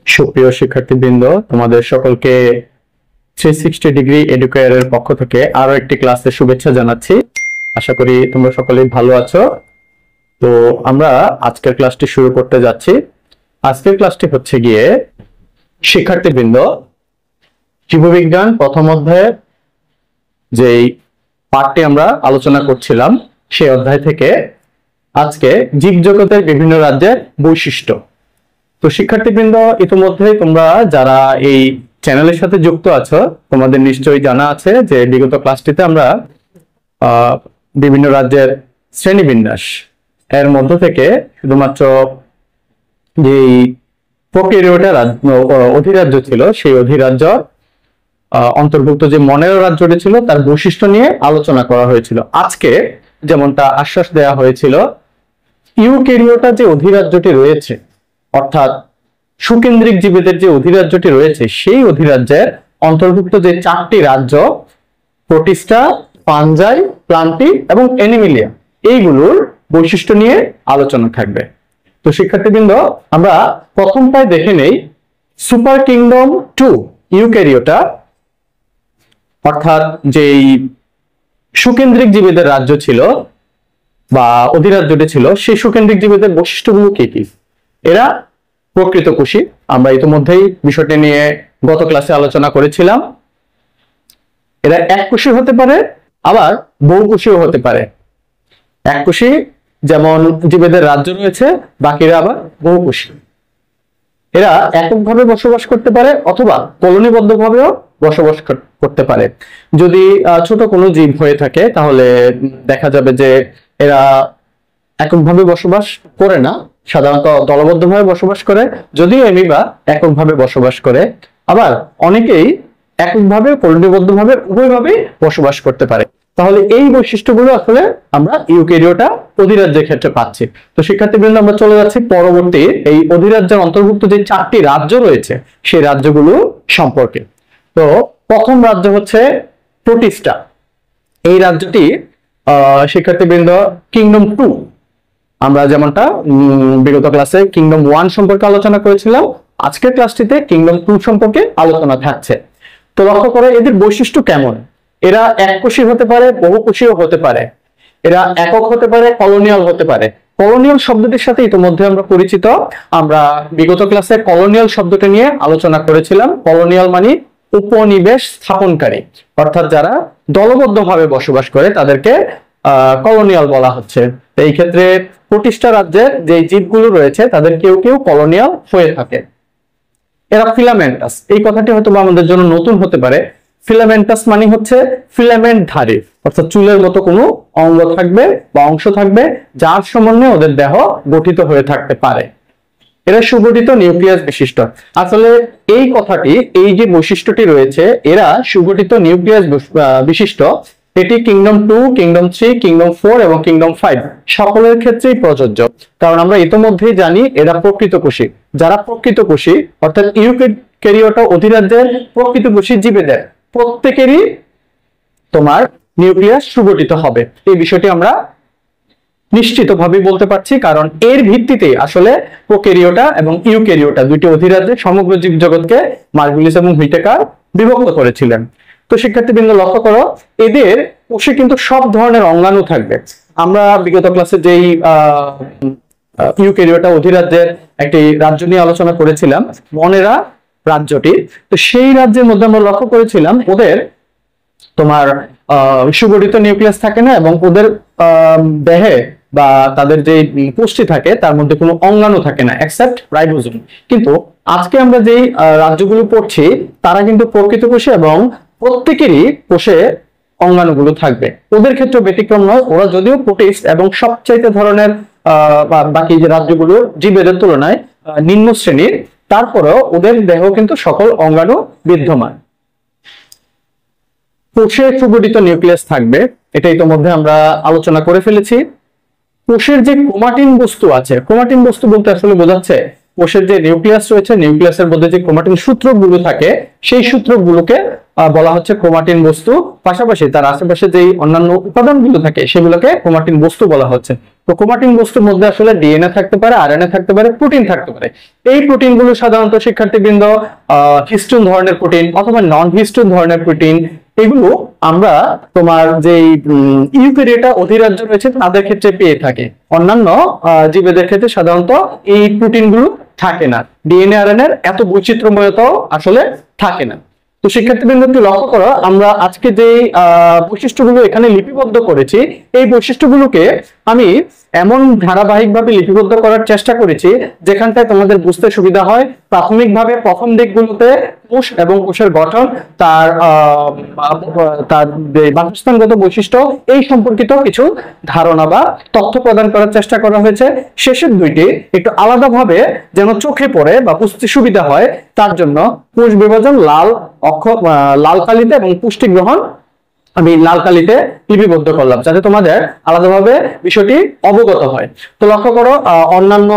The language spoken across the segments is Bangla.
সুপ্রিয় শিক্ষার্থীবৃন্দ, তোমাদের সকলকে 360 ডিগ্রি এডুকেয়ারের পক্ষ থেকে আরো একটি ক্লাসে শুভেচ্ছা জানাচ্ছি। আশা করি তোমরা সকলেই ভালো আছো। তো আমরা আজকের ক্লাসটি শুরু করতে যাচ্ছি। আজকের ক্লাসটি হচ্ছে গিয়ে শিক্ষার্থীবৃন্দ, জীববিজ্ঞান প্রথম অধ্যায়ের যেই পাঠটি আমরা আলোচনা করছিলাম সেই অধ্যায় থেকে আজকে জীবজগতের বিভিন্ন রাজ্যের বৈশিষ্ট্য। তো শিক্ষার্থীবৃন্দ, ইতিমধ্যে তোমরা যারা এই চ্যানেলের সাথে যুক্ত আছো তোমাদের নিশ্চয়ই জানা আছে যে বিগত ক্লাসটিতে আমরা বিভিন্ন রাজ্যের শ্রেণীবিন্যাস এর মধ্য থেকে শুধুমাত্র যেই প্রোক্যারিওটা অধিরাজ্য ছিল সেই অধিরাজ্য অন্তর্ভুক্ত যে মনের রাজ্যটি ছিল তার বৈশিষ্ট্য নিয়ে আলোচনা করা হয়েছিল। আজকে যেমনটা আশ্বাস দেওয়া হয়েছিল, ইউক্যারিওটা যে অধিরাজ্যটি রয়েছে অর্থাৎ সুকেন্দ্রিক জীবেদের যে অধিরাজ্যটি রয়েছে সেই অধিরাজ্যের অন্তর্ভুক্ত যে 4টি রাজ্য প্রোটিস্টা, ফাঞ্জাই, প্লান্টি এবং অ্যানিমেলিয়া, এইগুলোর বৈশিষ্ট্য নিয়ে আলোচনা থাকবে। তো শিক্ষার্থীবৃন্দ, আমরা প্রথমটায় দেখে নেই সুপার কিংডম 2 ইউক্যারিওটা, অর্থাৎ যেই সুকেন্দ্রিক জীবেদের রাজ্য ছিল বা অধিরাজ্যটি ছিল সেই সুকেন্দ্রিক জীবেদের বৈশিষ্ট্যগুলো কি কি। এরা প্রকৃতকোষী, আমরা ইতিমধ্যেই বিষয়টি নিয়ে গত ক্লাসে আলোচনা করেছিলাম। এরা এককোষী হতে পারে, আবার বহুকোষীও হতে পারে। এককোষী যেমন জীবেদের রাজ্য রয়েছে, বাকিরা আবার বহুকোষী। এরা এককভাবে বসবাস করতে পারে অথবা কলোনিবদ্ধভাবেও বসবাস করতে পারে। যদি ছোট কোনো জীব হয়ে থাকে তাহলে দেখা যাবে যে এরা এককভাবে বসবাস করে না, সাধারণত দলবদ্ধভাবে বসবাস করে। যদিও অ্যামিবা এককভাবে বসবাস করে, আবার অনেকেই এককভাবে কলোনিবদ্ধভাবে উভয়ভাবে বসবাস করতে পারে। তাহলে এই বৈশিষ্ট্যগুলো আসলে আমরা ইউক্যারিওটা অধিরাজ্যের ক্ষেত্রে পাচ্ছি। তো শিক্ষার্থীবৃন্দ, আমরা চলে যাচ্ছি পরবর্তী এই অধিরাজ্যের অন্তর্ভুক্ত যে 4টি রাজ্য রয়েছে সেই রাজ্যগুলো সম্পর্কে। তো প্রথম রাজ্য হচ্ছে প্রোটিস্টা। এই রাজ্যটি শিক্ষার্থীবৃন্দ কিংডম 2, আমরা যেমনটা বিগত ক্লাসে কিংডম 1 সম্পর্কে আলোচনা করেছিলাম, আজকের ক্লাসটিতে কিংডম 2 সম্পর্কে আলোচনা থাকছে। তো লক্ষ্য করে এদের বৈশিষ্ট্য কেমন। এরা এককোষী হতে পারে, বহুকোষীও হতে পারে। এরা একক হতে পারে, কলোনিয়াল হতে পারে। কলোনিয়াল শব্দটির সাথে ইতিমধ্যে আমরা পরিচিত। আমরা বিগত ক্লাসে কলোনিয়াল শব্দটি নিয়ে আলোচনা করেছিলাম। কলোনিয়াল মানে উপনিবেশ স্থাপনকারী, অর্থাৎ যারা দলবদ্ধভাবে বসবাস করে তাদেরকে কলোনিয়াল বলা হচ্ছে। এই ক্ষেত্রে প্রোটিস্টা রাজ্যের যে জীবগুলো রয়েছে তাদের কেউ কেউ কলোনিয়াল হয়ে থাকে। এরা ফিলামেন্টাস, এই কথাটি হয়তো আমাদের জন্য নতুন হতে পারে। ফিলামেন্টাস মানে হচ্ছে ফিলামেন্ট ধারী, অর্থাৎ চুলের মতো কোনো অঙ্গ থাকবে বা অংশ থাকবে যার সমন্বয়ে ওদের দেহ গঠিত হয়ে থাকতে পারে। এরা সুগঠিত নিউক্লিয়াস বিশিষ্ট। আসলে এই কথাটি, এই যে বৈশিষ্ট্যটি রয়েছে, এরা সুগঠিত নিউক্লিয়াস বিশিষ্ট, এটি কিংডম 2, কিংডম 3, কিংডম 4 এবং কিংডম 5 সকলের ক্ষেত্রেই প্রযোজ্য। কারণ আমরা ইতিমধ্যেই জানি এরা প্রকৃতকোষী। যারা প্রকৃতকোষী অর্থাৎ ইউক্যারিওটা অধিরাজ্যের প্রকৃতকোষী জীবেদের প্রত্যেকেরই তোমার নিউক্লিয়াস সুগঠিত হবে। এই বিষয়টি আমরা নিশ্চিতভাবে বলতে পারছি, কারণ এর ভিত্তিতে আসলে প্রোক্যারিওটা এবং ইউক্যারিওটা দুইটি অধিরাজ্যে সমগ্র জীবজগৎকে মার্গুলিস এবং হুইটেকার বিভক্ত করেছিলেন। তো শিক্ষার্থীবৃন্দ, লক্ষ্য করো এদের কোষে কিন্তু সব ধরনের অঙ্গাণু থাকবে। আমরা বিগত ক্লাসে যেই ইউক্যারিওটা অধিরাজ্যের একটি রাজ্য নিয়ে আলোচনা করেছিলাম, মনেরা রাজ্যটি, তো সেই রাজ্যের মধ্যে আমরা লক্ষ্য করেছিলাম ওদের তোমার সুগঠিত নিউক্লিয়াস থাকে না এবং ওদের দেহে বা তাদের যে পুষ্টি থাকে তার মধ্যে কোনো অঙ্গাণু থাকে না এক্সেপ্ট রাইবোজোম। কিন্তু আজকে আমরা যেই রাজ্যগুলো পড়ছি তারা কিন্তু প্রকৃতকোষী এবং প্রত্যেকেরই কোষে অঙ্গাণুগুলো থাকবে। ওদের ক্ষেত্রে ব্যতিক্রম নয়। ওরা যদিও প্রোটিস্ট এবং সবচাইতে ধরনের বাকি যে রাজ্যগুলো জীবেদের তুলনায় নিম্ন শ্রেণীর, তারপরেও ওদের দেহ কিন্তু সকল অঙ্গাণু বিদ্যমান। কোষে সুগঠিত নিউক্লিয়াস থাকবে, এটা ইতিমধ্যে আমরা আলোচনা করে ফেলেছি। কোষের যে ক্রোমাটিন বস্তু আছে, ক্রোমাটিন বস্তু বলতে আসলে বোঝাচ্ছে কোষের যে নিউক্লিয়াস রয়েছে, নিউক্লিয়াসের মধ্যে যে ক্রোমাটিন সূত্রগুলো থাকে, সেই সূত্রগুলোকে বলা হচ্ছে ক্রোমাটিন বস্তু। পাশাপাশি তার আশেপাশে যে অন্যান্য উপাদানগুলো থাকে সেগুলোকে ক্রোমাটিন বস্তু বলা হচ্ছে। তো ক্রোমাটিন বস্তুর মধ্যে আসলে ডিএনএ থাকতে পারে, আরএনএ থাকতে পারে, প্রোটিন থাকতে পারে। এই প্রোটিনগুলো সাধারণত শিক্ষার্থীবৃন্দ হিস্টোন ধরনের প্রোটিন অথবা নন হিস্টোন ধরনের প্রোটিন। এগুলো আমরা তোমার যে ইউক্যারিওটা অধিরাজ্য রয়েছে তাদের ক্ষেত্রে পেয়ে থাকি। অন্যান্য জীবেদের ক্ষেত্রে সাধারণত এই প্রোটিনগুলো থাকে না, ডিএনএ আরএনএ এত বৈচিত্র্যময়তাও আসলে থাকে না। তো শিক্ষার্থীবৃন্দ একটু লক্ষ্য করো, আমরা আজকে যে বৈশিষ্ট্যগুলো এখানে লিপিবদ্ধ করেছি, এই বৈশিষ্ট্যগুলোকে আমি এমন ধারাবাহিকভাবে লিপিবদ্ধ করার চেষ্টা করেছি যেখানটায় তোমাদের বুঝতে সুবিধা হয়। প্রাথমিকভাবে প্রথম দিকগুলোতে কোষ এবং কোষের গঠন, তার তার বাসস্থানগত বৈশিষ্ট্য এই সম্পর্কিত কিছু ধারণা বা তথ্য প্রদান করার চেষ্টা করা হয়েছে। শেষের দুইটি একটু আলাদাভাবে যেন চোখে পড়ে বা বুঝতে সুবিধা হয় তার জন্য কোষ বিভাজন লাল কালিতে এবং পুষ্টি গ্রহণ আমি লাল কালিতে লিপিবদ্ধ করলাম যাতে তোমাদের আলাদাভাবে বিষয়টি অবগত হয়। তো লক্ষ্য করো, অন্যান্য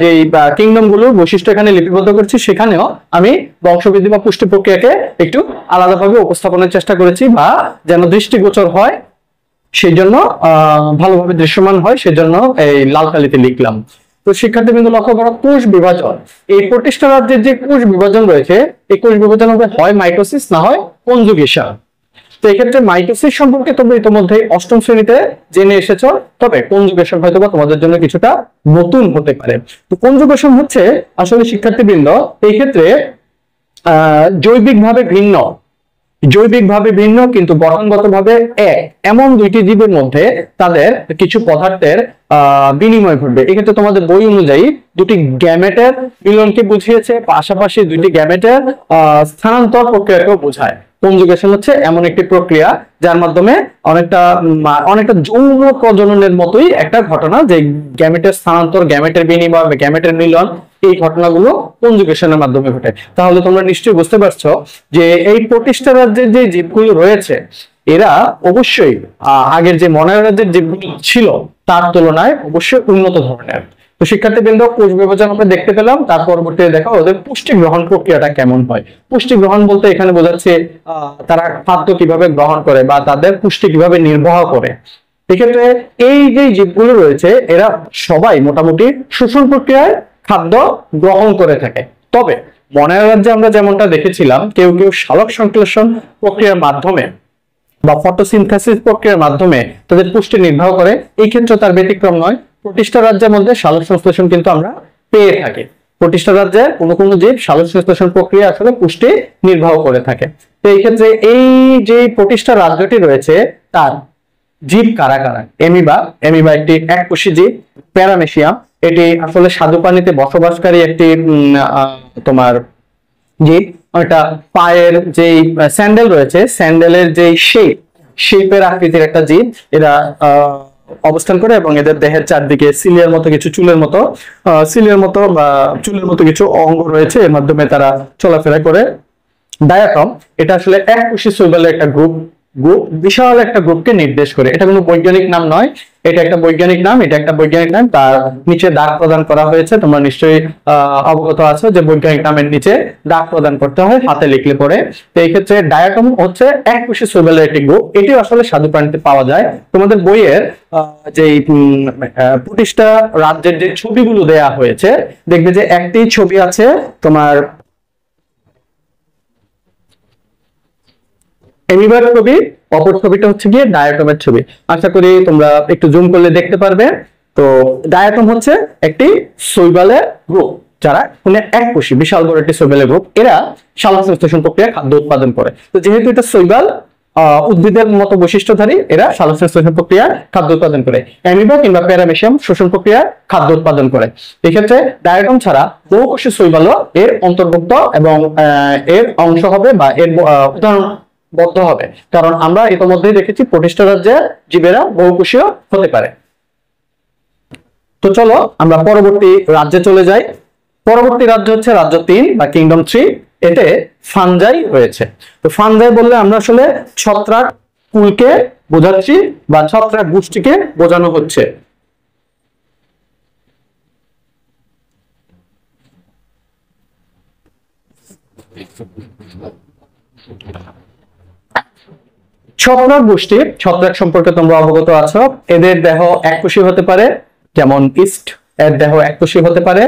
যে কিংডম গুলোর বৈশিষ্ট্য এখানে লিপিবদ্ধ করছি, সেখানেও আমি বংশবৃদ্ধি বা পুষ্টি প্রক্রিয়াকে একটু আলাদাভাবে উপস্থাপনের চেষ্টা করেছি, বা যেন দৃষ্টিগোচর হয় সেই জন্য ভালোভাবে দৃশ্যমান হয় সেজন্য এই লাল কালিতে লিখলাম। তো শিক্ষার্থীবৃন্দ লক্ষ্য করো, কোষ বিভাজন, এই প্রতিষ্ঠা রাজ্যের যে কোষ বিভাজন রয়েছে, এই কোষ বিভাজন হবে হয় মাইটোসিস না হয় কনজুগেশন। তো এক্ষেত্রে মাইটোসিস সম্পর্কে তোমরা ইতিমধ্যে অষ্টম শ্রেণীতে জেনে এসেছো, তবে কনজুগেশন হয়তো বা তোমাদের জন্য কিছুটা নতুন হতে পারে। তো কনজুগেশন হচ্ছে আসলে শিক্ষার্থীবৃন্দ এই ক্ষেত্রে জৈবিকভাবে ভিন্ন কিন্তু গঠনগতভাবে এক এমন দুইটি জীবের মধ্যে তাদের কিছু পদার্থের বিনিময় ঘটবে। এক্ষেত্রে তোমাদের বই অনুযায়ী দুটি গ্যামেটের মিলনকে বুঝিয়েছে, পাশাপাশি দুইটি গ্যামেটের স্থানান্তর প্রক্রিয়াকেও বোঝায়। কনজুগেশন হচ্ছে এমন একটি প্রক্রিয়া যার মাধ্যমে অনেকটা যৌন প্রজননের মতোই একটা ঘটনা, যে গ্যামেটের স্থানান্তর, গ্যামেটের বিনিময়, গ্যামেটের মিলন, এই ঘটনাগুলো কনজুগেশনের মাধ্যমে ঘটে। তাহলে তোমরা নিশ্চয়ই বুঝতে পারছো যে এই প্রতিষ্ঠা রাজ্যের যে জীবগুলো রয়েছে এরা অবশ্যই আগের যে মনের রাজ্যের জীবগুলো ছিল তার তুলনায় অবশ্যই উন্নত ধরনের। তো শিক্ষার্থীবৃন্দ, কোষ বিভাজন আমরা দেখতে পেলাম, তার পরবর্তীতে দেখো ওদের পুষ্টি গ্রহণ প্রক্রিয়াটা কেমন হয়। পুষ্টি গ্রহণ বলতে এখানে বোঝাচ্ছে তারা খাদ্য কিভাবে গ্রহণ করে বা তাদের পুষ্টি কিভাবে নির্বাহ করে। এক্ষেত্রে এই যে জীবগুলো রয়েছে এরা সবাই মোটামুটি শোষণ প্রক্রিয়ায় খাদ্য গ্রহণ করে থাকে। তবে মনের রাজ্যে আমরা যেমনটা দেখেছিলাম, কেউ কেউ সালোক সংশ্লেষণ প্রক্রিয়ার মাধ্যমে বা ফটোসিনথেসিস প্রক্রিয়ার মাধ্যমে তাদের পুষ্টি নির্বাহ করে। এই ক্ষেত্রে তার ব্যতিক্রম নয়। প্রতিষ্ঠা রাজ্যের মধ্যে সালোক সংশ্লেষণ কিন্তু আমরা পেয়ে থাকি। প্রতিষ্ঠা রাজ্যে কোনো জীব সালোক সংশ্লেষণ প্রক্রিয়া আসলে পুষ্টি নির্বাহ করে থাকে। তো এই ক্ষেত্রে এই যে প্রতিষ্ঠা রাজ্যটি রয়েছে তার জীব কারা কারা? এমিবা একটি এককোষী জীব। প্যারামেশিয়াম এটি আসলে স্বাদু পানিতে বসবাসকারী একটি তোমার জীব। একটা পায়ের যে স্যান্ডেল রয়েছে, স্যান্ডেলের যে শেপের আকৃতির একটা জীব এরা অবস্থান করে, এবং এদের দেহের চারদিকে সিলিয়ার মতো কিছু চুলের মতো কিছু অঙ্গ রয়েছে, এর মাধ্যমে তারা চলাফেরা করে। ডায়াটম এটা আসলে এককোষী শৈবালের একটা গ্রুপ, বিশাল একটা গ্রুপকে নির্দেশ করে। এটা কোনো বৈজ্ঞানিক নাম নয়, এটা একটা বৈজ্ঞানিক নাম, তার নিচে দাগ প্রদান করা হয়েছে। তোমরা নিশ্চয়ই অবগত আছো যে বৈজ্ঞানিক নামের নিচে দাগ প্রদান করতে হয় হাতে লিখলে পরে। তো এই ক্ষেত্রে ডায়াটম হচ্ছে এককোষী শৈবালের একটি গ্রুপ, এটি আসলে স্বাদু প্রাণীতে পাওয়া যায়। তোমাদের বইয়ের যে প্রতিষ্ঠা রাজ্যের যে ছবিগুলো দেয়া হয়েছে দেখবে যে একটি ছবি আছে তোমার এমিবার ছবি, অপর ছবিটা হচ্ছে গিয়ে ডায়াটমের ছবি। আশা করি তোমরা একটু জুম করলে দেখতে পারবে। তো ডায়াটম হচ্ছে একটি শৈবালের গ্রুপ যারা এককোষী, বিশাল বড় একটি শৈবালের গ্রুপ। এরা সালোক সংশ্লেষণ প্রক্রিয়া খাদ্য উৎপাদন করে। তো যেহেতু এটা শৈবাল উদ্ভিদের মতো বৈশিষ্ট্যধারী, এরা সালোক সংশ্লেষণ প্রক্রিয়া খাদ্য উৎপাদন করে। অ্যামিবা কিংবা প্যারামেশিয়াম শোষণ প্রক্রিয়া খাদ্য উৎপাদন করে। এক্ষেত্রে ডায়াটম ছাড়া বহুকোষী শৈবালও এর অন্তর্ভুক্ত এবং এর অংশ হবে বা এর উদাহরণ বদ্ধ হবে, কারণ আমরা ইতিমধ্যেই দেখেছি প্রতিষ্ঠা রাজ্যে জীবেরা বহুকোষীয় হতে পারে। তো চলো আমরা পরবর্তী রাজ্যে চলে যাই। পরবর্তী রাজ্য হচ্ছে রাজ্য 3 বা কিংডম 3। এতে ফানজাই রয়েছে। তো ফানজাই বললে আমরা আসলে ছত্রাক কুলকে বোঝাচ্ছি বা ছত্রাক গোষ্ঠীকে বোঝানো হচ্ছে। ছত্রাক গোষ্ঠী, ছত্রাক সম্পর্কে তোমরা অবগত আছো। এদের দেহ এককোষী হতে পারে, যেমন ইস্ট এর দেহ এককোষী হতে পারে,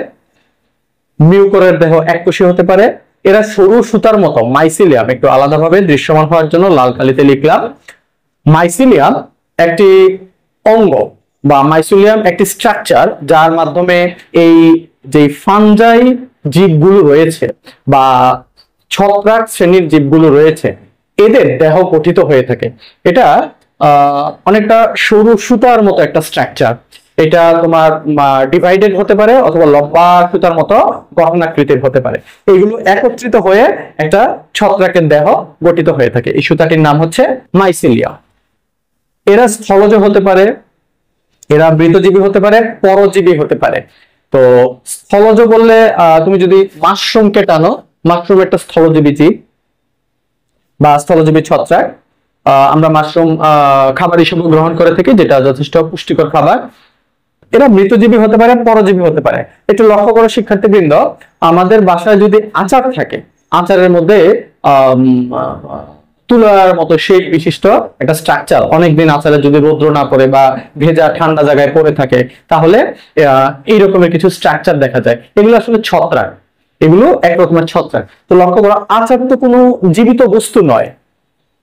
মিউকরের দেহ এককোষী হতে পারে। এরা সরু সুতার মতো, মাইসিলিয়াম, একটু আলাদাভাবে দৃশ্যমান হওয়ার জন্য লাল কালিতে লিখলাম। মাইসিলিয়াম একটি অঙ্গ বা মাইসিলিয়াম একটি স্ট্রাকচার, যার মাধ্যমে এই যে ফানজাই জীবগুলো রয়েছে বা ছত্রাক শ্রেণীর জীবগুলো রয়েছে, এদের দেহ গঠিত হয়ে থাকে। এটা অনেকটা সরু সুতার মতো একটা স্ট্রাকচার। এটা তোমার ডিভাইডেড হতে পারে অথবা লম্বা সুতার মতো গঠনাকৃতির হতে পারে। এগুলো একত্রিত হয়ে একটা ছত্রাকের দেহ গঠিত হয়ে থাকে। এই সুতাটির নাম হচ্ছে মাইসিলিয়াম। এরা স্থলজ হতে পারে, এরা মৃতজীবী হতে পারে, পরজীবী হতে পারে। তো স্থলজ বললে তুমি যদি মাশরুমকে টানো, মাশরুম একটা স্থলজীবী জীব বা স্থলজীবী ছত্রাক। আমরা মাশরুম খাবার হিসেবে গ্রহণ করে থাকি, যেটা যথেষ্ট পুষ্টিকর খাবার। এরা মৃতজীবী হতে পারে, পরজীবী হতে পারে। একটু লক্ষ্য করো শিক্ষার্থীবৃন্দ, আমাদের বাসায় যদি আচার থাকে, আচারের মধ্যে তুলার মতো শেপ বিশিষ্ট একটা স্ট্রাকচার অনেকদিন আচারে যদি রৌদ্র না পড়ে বা ভেজা ঠান্ডা জায়গায় পড়ে থাকে, তাহলে এই রকমের কিছু স্ট্রাকচার দেখা যায়। এগুলো আসলে ছত্রাক, এগুলো এক রকমের ছত্রাক। তো লক্ষ্য করো, আচার তো কোনো জীবিত বস্তু নয়,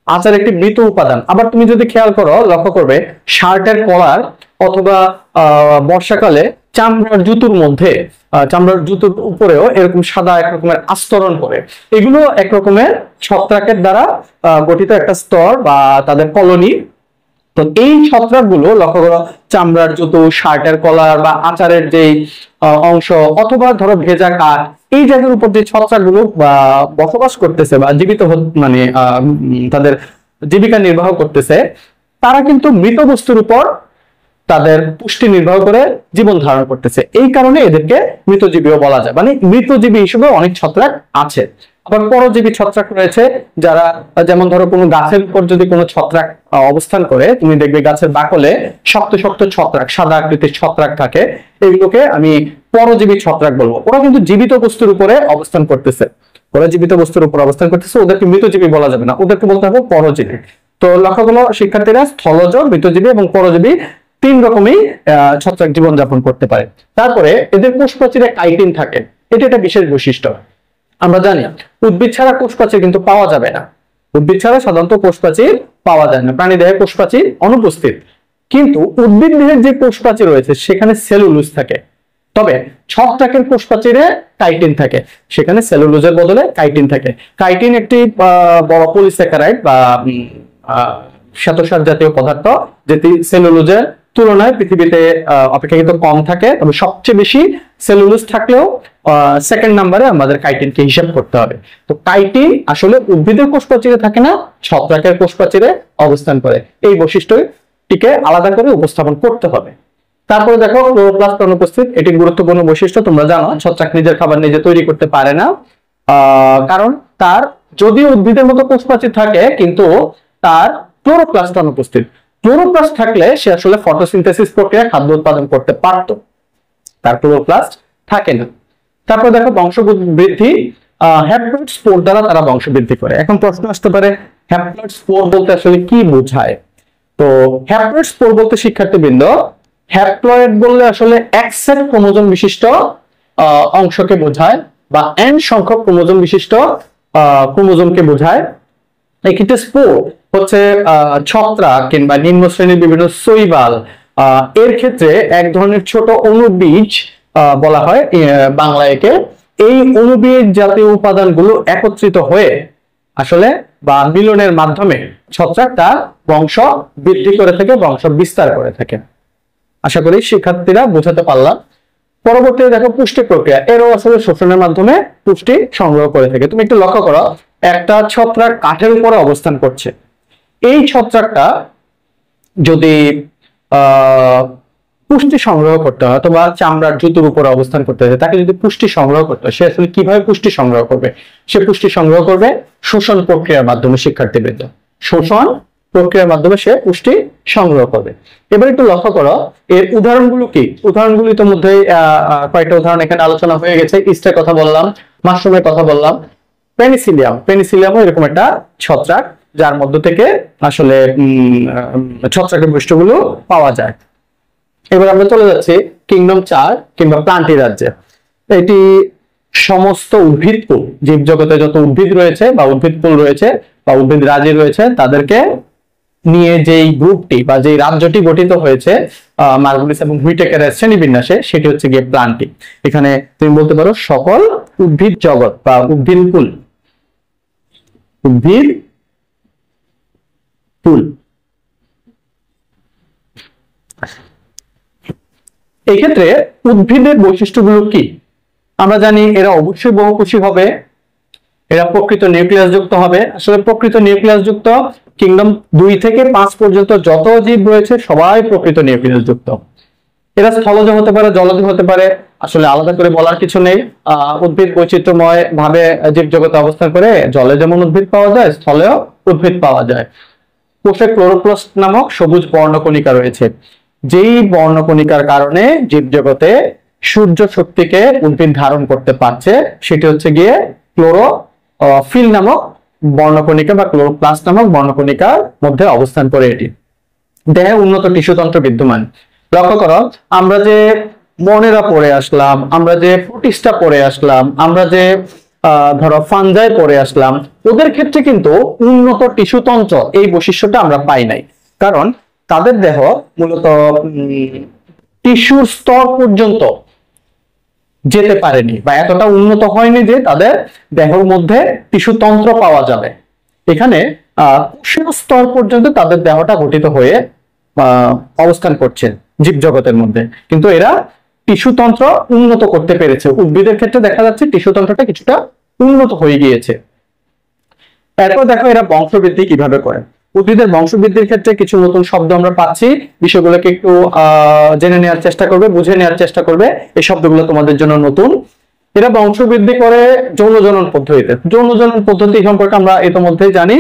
আচার একটি মৃত উপাদান। আবার তুমি যদি খেয়াল করো, লক্ষ্য করবে শার্টের কলার অথবা বর্ষাকালে চামড়ার জুতোর মধ্যে, চামড়ার জুতোর উপরেও এরকম সাদা এক রকমের আস্তরণ পড়ে। এগুলো এক রকমের ছত্রাকের দ্বারা গঠিত একটা স্তর বা তাদের কলোনি। তো এই ছত্রাক গুলো লক্ষ্য করো, চামড়ার জুতো, শার্টের কলার বা আচারের যে অংশ অথবা ধরো ভেজা কাঠ, এই জায়গার উপর যে ছত্রাক গুলো বসবাস করতেছে বা জীবিত মানে তাদের জীবিকা নির্বাহ করতেছে, তারা কিন্তু মৃত বস্তুর উপর তাদের পুষ্টি নির্ভর করে জীবন ধারণ করতেছে। এই কারণে এদেরকে মৃতজীবীও বলা যায়। মানে মৃতজীবী হিসেবে অনেক ছত্রাক আছে। আবার পরজীবী ছত্রাক রয়েছে, যারা যেমন ধরো কোনো গাছের উপর যদি কোনো ছত্রাক অবস্থান করে, তুমি দেখবে গাছের বাকলে শক্ত শক্ত ছত্রাক, সাদা আকৃতির ছত্রাক থাকে। এগুলোকে আমি পরজীবী ছত্রাক বলবো। ওরা কিন্তু জীবিত বস্তুর উপরে অবস্থান করতেছে, ওরা জীবিত বস্তুর উপর অবস্থান করতেছে, ওদেরকে মৃতজীবী বলা যাবে না, ওদেরকে বলতে হবে পরজীবী। তো লক্ষ্য করো শিক্ষার্থীরা, স্থলজ, মৃতজীবী এবং পরজীবী তিন রকমই ছত্রাক জীবন যাপন করতে পারে। তারপরে এদের কোষ প্রাচীরে কাইটিন থাকে, এটা একটা বিশেষ বৈশিষ্ট্য। আমরা জানি উদ্ভিদ ছাড়া কোষ প্রাচীর কিন্তু পাওয়া যাবে না, উদ্ভিদ ছাড়া সাধারণত কোষ প্রাচীর পাওয়া যায় না, প্রাণী দেহে কোষ প্রাচীর অনুপস্থিত। কিন্তু উদ্ভিদ দেহের যে কোষ প্রাচীর রয়েছে সেখানে সেলুলোজ থাকে, তবে ছত্রাকের কোষ প্রাচীরে কাইটিন থাকে, সেখানে সেলুলোজের বদলে কাইটিন থাকে। কাইটিন একটি বড় পলিস্যাকারাইড বা শ্বেতসার জাতীয় পদার্থ, যেটি সেলুলোজের তুলনায় পৃথিবীতে অপেক্ষাকৃত কম থাকে। তবে সবচেয়ে বেশি সেলুলোজ থাকলেও সেকেন্ড নাম্বারে আমাদের কাইটিনকে হিসাব করতে হবে। তো কাইটিন আসলে উদ্ভিদের কোষ প্রাচীরে থাকে না, ছত্রাকের কোষ প্রাচীরে অবস্থান করে। এই বৈশিষ্ট্যটিকে আলাদা করে উপস্থাপন করতে হবে। তারপরে দেখো ক্লোরোপ্লাস্ট অনুপস্থিত, এটি গুরুত্বপূর্ণ বৈশিষ্ট্য। তোমরা জানো ছত্রাক নিজের খাবার নিজে তৈরি করতে পারে না, কারণ তার যদিও উদ্ভিদের মতো কোষ প্রাচীর থাকে কিন্তু তার ক্লোরোপ্লাস্ট অনুপস্থিত। ক্লোরোপ্লাস্ট থাকলে সে আসলে ফটোসিনথেসিস প্রক্রিয়া খাদ্য উৎপাদন করতে পারত, তার ক্লোরোপ্লাস্ট থাকে না। তারপর দেখো বংশবৃদ্ধি, হ্যাপ্লয়েড স্পোর দ্বারা তারা বংশবৃদ্ধি করে। এখন প্রশ্ন আসতে পারে, হ্যাপ্লয়েড স্পোর বলতে আসলে কি বোঝায়? তো হ্যাপ্লয়েড স্পোর বলতে শিক্ষার্থীবৃন্দ, হ্যাপ্লয়েড বললে আসলে এক সেট ক্রোমোজোম বিশিষ্ট অংশকে বোঝায় বা n সংখ্যক ক্রোমোজোম বিশিষ্ট ক্রোমোজোমকে বোঝায়। এক্ষেত্রে স্পোর হচ্ছে ছত্রাক কিংবা নিম্ন শ্রেণীর বিভিন্ন শৈবাল, এর ক্ষেত্রে এক ধরনের ছোট অণুবীজ বলা হয় বাংলা একে। এই অণুবীজ জাতীয় উপাদানগুলো একত্রিত হয়ে আসলে বা মিলনের মাধ্যমে ছত্রাক তার বংশ বৃদ্ধি করে থাকে, বংশ বিস্তার করে থাকে। আশা করি শিক্ষার্থীরা বোঝাতে পারলাম। পরবর্তীতে দেখো পুষ্টি প্রক্রিয়া, এরও আসলে শোষণের মাধ্যমে পুষ্টি সংগ্রহ করে থাকে। তুমি একটু লক্ষ্য করো, একটা ছত্রাক কাঠের উপরে অবস্থান করছে, এই ছত্রাকটা যদি পুষ্টি সংগ্রহ করতে হয় অথবা চামড়ার জুতোর উপরে অবস্থান করতে হয়, তাকে যদি পুষ্টি সংগ্রহ করতে হয়, সে আসলে কিভাবে পুষ্টি সংগ্রহ করবে? সে পুষ্টি সংগ্রহ করবে শোষণ প্রক্রিয়ার মাধ্যমে। শিক্ষার্থীবৃন্দ, শোষণ প্রক্রিয়ার মাধ্যমে সে পুষ্টি সংগ্রহ করবে। এবার একটু লক্ষ্য করো এর উদাহরণগুলো কি। উদাহরণগুলো ইতিমধ্যে কয়েকটা উদাহরণ এখানে আলোচনা হয়ে গেছে। ইস্টের কথা বললাম, মাশরুমের কথা বললাম। পেনিসিলিয়ামও এরকম একটা ছত্রাক, যার মধ্য থেকে আসলে ছত্রাকের বৈশিষ্ট্যগুলো পাওয়া যায়। এবার আমরা চলে যাচ্ছি কিংডম 4 কিংবা প্লান্টি রাজ্যে। এটি সমস্ত উদ্ভিদকুল, জীবজগতে যত উদ্ভিদ রয়েছে বা উদ্ভিদকুল রয়েছে বা উদ্ভিদ রাজি রয়েছে তাদেরকে নিয়ে যেই গ্রুপটি বা যেই রাজ্যটি গঠিত হয়েছে মার্গুলিস এবং হুইটেকারের শ্রেণীবিন্যাসে, সেটি হচ্ছে গিয়ে প্লান্টি। এখানে তুমি বলতে পারো সকল উদ্ভিদ জগৎ বা উদ্ভিদকুল, এই ক্ষেত্রে উদ্ভিদের বৈশিষ্ট্যগুলো কি? আমরা জানি এরা অবশ্যই বহুকোষী হবে, এরা প্রকৃত নিউক্লিয়াস যুক্ত হবে। আসলে প্রকৃত নিউক্লিয়াস যুক্ত কিংডম 2 থেকে 5 পর্যন্ত যত জীব রয়েছে সবাই প্রকৃত নিউক্লিয়াস যুক্ত। এরা স্থলজ হতে পারে, জলজ হতে পারে, আসলে আলাদা করে বলার কিছু নেই। উদ্ভিদ বৈচিত্র্যময় ভাবে জীব জগতে অবস্থান করে, জলে যেমন উদ্ভিদ পাওয়া যায় স্থলেও উদ্ভিদ পাওয়া যায়। কোষে ক্লোরোপ্লাস্ট নামক সবুজ বর্ণকণিকা রয়েছে, যেই বর্ণকণিকার কারণে জীবজগতে সূর্য শক্তিকে উদ্ভিদ ধারণ করতে পারছে, সেটি হচ্ছে গিয়ে ক্লোরোফিল নামক বর্ণকণিকা বা ক্লোরোপ্লাস্ট নামক বর্ণকণিকার মধ্যে অবস্থান করে এটি। দেহে উন্নত টিস্যুতন্ত্র বিদ্যমান। লক্ষ্য করো, আমরা যে মনেরা পড়ে আসলাম, আমরা যে প্রোটিস্টা পড়ে আসলাম, আমরা যে ধরো ফানজাই পড়ে আসলাম, ওদের ক্ষেত্রে কিন্তু উন্নত টিস্যুতন্ত্র এই বৈশিষ্ট্যটা আমরা পাই নাই, কারণ তাদের দেহ মূলত টিস্যুর স্তর পর্যন্ত যেতে পারেনি বা এতটা উন্নত হয়নি যে তাদের দেহের মধ্যে টিস্যুতন্ত্র পাওয়া যাবে। এখানে কোষীয় স্তর পর্যন্ত তাদের দেহটা গঠিত হয়ে অবস্থান করছে জীবজগতের মধ্যে, কিন্তু এরা টিস্যুতন্ত্র উন্নত করতে পেরেছে। উদ্ভিদের ক্ষেত্রে দেখা যাচ্ছে টিস্যুতন্ত্রটা কিছুটা উন্নত হয়ে গিয়েছে। এরপর দেখো এরা বংশবৃদ্ধি কিভাবে করে। উদ্ভিদের বংশবৃদ্ধির ক্ষেত্রে কিছু নতুন শব্দ আমরা পাচ্ছি, বিষয়গুলোকে একটু জেনে নেওয়ার চেষ্টা করবে, বুঝে নেওয়ার চেষ্টা করবে। এই শব্দগুলো তোমাদের জন্য নতুন। এরা বংশবৃদ্ধি করে যৌন জনন পদ্ধতিতে। যৌন জনন পদ্ধতি সম্পর্কে আমরা ইতিমধ্যেই জানি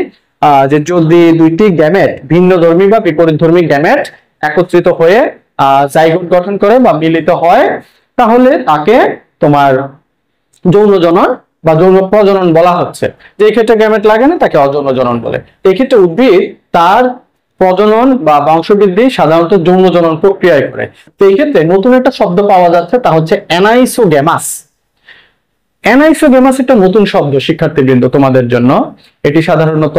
যে যদি দুইটি গ্যামেট, ভিন্নধর্মী বা বিপরীতধর্মী গ্যামেট একত্রিত হয়ে জাইগোট গঠন করে বা মিলিত হয়, তাহলে তাকে তোমার যৌন জনন বা যৌন প্রজনন বলা হচ্ছে। যে ক্ষেত্রে গ্যামেট লাগে না তাকে অযৌন জনন বলে। এই ক্ষেত্রে উদ্ভিদ তার প্রজনন বা বংশবৃদ্ধি সাধারণত যৌন জনন প্রক্রিয়ায় করে। তো এই ক্ষেত্রে নতুন একটা শব্দ পাওয়া যাচ্ছে, তা হচ্ছে অ্যানাইসোগ্যামাস। অ্যানাইসোগ্যামাস একটা নতুন শব্দ শিক্ষার্থীবৃন্দ তোমাদের জন্য। এটি সাধারণত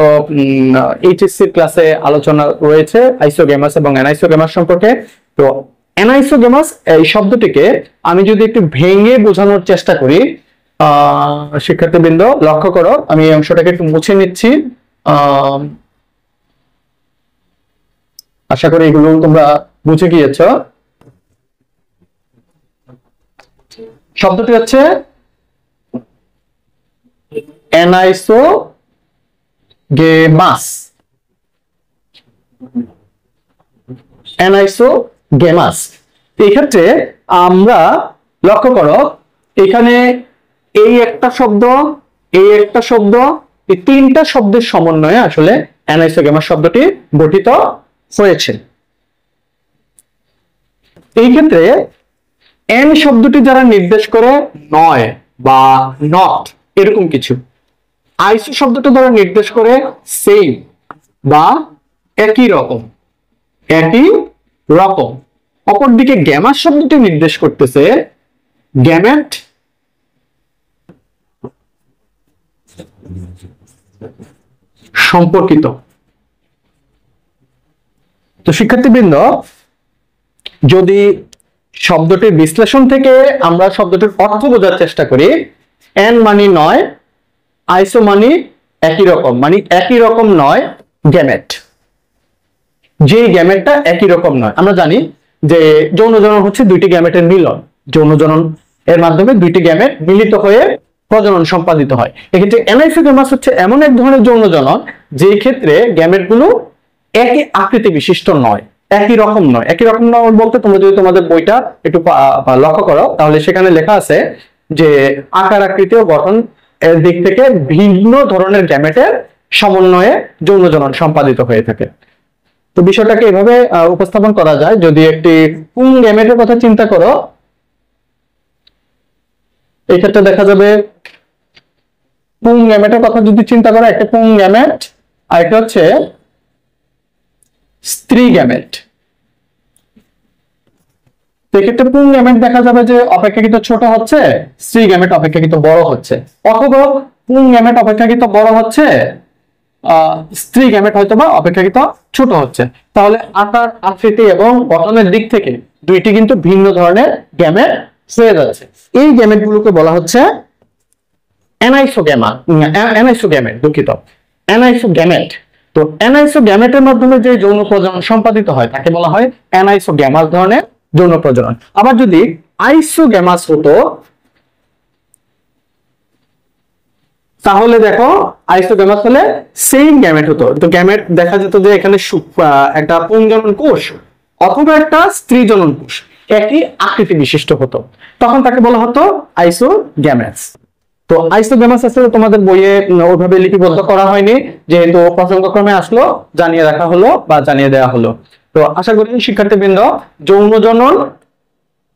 এইচএসসি ক্লাসে আলোচনা রয়েছে আইসোগ্যামাস এবং অ্যানাইসোগ্যামাস সম্পর্কে। তো অ্যানাইসোগ্যামাস এই শব্দটিকে আমি যদি একটু ভেঙে বোঝানোর চেষ্টা করি, শিক্ষার্থীবৃন্দ লক্ষ্য করো, আমি এই অংশটাকে একটু মুছে নিচ্ছি। আশা করি এগুলো তোমরা বুঝে গিয়েছ। শব্দটি হচ্ছে অ্যানাইসোগেমাস। অ্যানাইসোগেমাস এই ক্ষেত্রে আমরা লক্ষ্য করো, এখানে এই একটা শব্দ, এই একটা শব্দ, এই তিনটা শব্দের সমন্বয়ে আসলে অ্যানাইসোগেমাস শব্দটি গঠিত হয়েছে। এই ক্ষেত্রে এন শব্দটি যারা নির্দেশ করে নয় বা নট এরকম কিছু, আইসো শব্দটা দ্বারা নির্দেশ করে সেম বা একই রকম, একই রকম। অপরদিকে গ্যামাস শব্দটি নির্দেশ করতেছে গ্যামেট সম্পর্কিত। তো শিক্ষার্থীবৃন্দ, যদি শব্দটির বিশ্লেষণ থেকে আমরা শব্দটির অর্থ বোঝার চেষ্টা করি, এন মানে নয়, আইসো মানে একই রকম, মানে একই রকম নয় গ্যামেট। যে গ্যামেটটা একই রকম নয়, আমরা জানি যে যৌন জনন হচ্ছে দুইটি গ্যামেটের মিলন। যৌন জনন এর মাধ্যমে দুইটি গ্যামেট মিলিত হয়ে প্রজনন সম্পাদিত হয়। এক্ষেত্রে অ্যানাইসোগেমাস হচ্ছে এমন এক ধরনের যৌন জনন যে ক্ষেত্রে গ্যামেটগুলো একই আকৃতি বিশিষ্ট নয়, একই রকম নয়। একই রকম নয় বলতে তোমরা যদি তোমাদের বইটা একটু লক্ষ্য করো, তাহলে সেখানে লেখা আছে যে আকার আকৃতি ও গঠন এর দিক থেকে ভিন্ন ধরনের গ্যামেটের সমন্বয়ে যৌন জনন সম্পাদিত হয়ে থাকে। তো বিষয়টাকে এভাবে উপস্থাপন করা যায়, যদি একটি পুং গ্যামেটের কথা চিন্তা করো, এই ক্ষেত্রে দেখা যাবে পুং গ্যামেটের কথা যদি চিন্তা করো, একটা পুং গ্যামেট আর একটা হচ্ছে স্ত্রী গ্যামেট। এক্ষেত্রে পুং গ্যামেট দেখা যাবে যে অপেক্ষাকৃত ছোট হচ্ছে, স্ত্রী গ্যামেট অপেক্ষাকৃত বড় হচ্ছে, অথবা পুং গ্যামেট অপেক্ষাকৃত বড় হচ্ছে, স্ত্রী গ্যামেট হয়তো বা অপেক্ষাকৃত ছোট হচ্ছে। তাহলে আকার, আকৃতি এবং গঠনের দিক থেকে দুইটি কিন্তু ভিন্ন ধরনের গ্যামেট হয়ে যাচ্ছে। এই গ্যামেট গুলোকে বলা হচ্ছে অ্যানাইসোগ্যামেট, দুঃখিত, অ্যানাইসোগ্যামেট। তো অ্যানাইসোগ্যামেটের মাধ্যমে যে যৌন প্রজনন সম্পাদিত হয় তাকে বলা হয় অ্যানাইসোগ্যামাস ধরনের যৌন প্রজনন। আবার যদি আইসোগ্যামাস হতো তাহলে দেখো, আইসোগ্যামাস হলে সেম গ্যামেট হতো, তো গ্যামেট দেখা যেত যে এখানে একটা পুংজনন কোষ অথবা একটা স্ত্রী জনন কোষ একই আকৃতি বিশিষ্ট হতো, তখন তাকে বলা হতো আইসোগ্যামাস। তো আইসোগ্যামাস আসলে তোমাদের বইয়ে ওইভাবে লিপিবদ্ধ করা হয়নি, যেহেতু প্রসঙ্গক্রমে আসলো জানিয়ে রাখা হলো বা জানিয়ে দেওয়া হলো। তো আশা করি শিক্ষার্থীবৃন্দ, যৌন জনন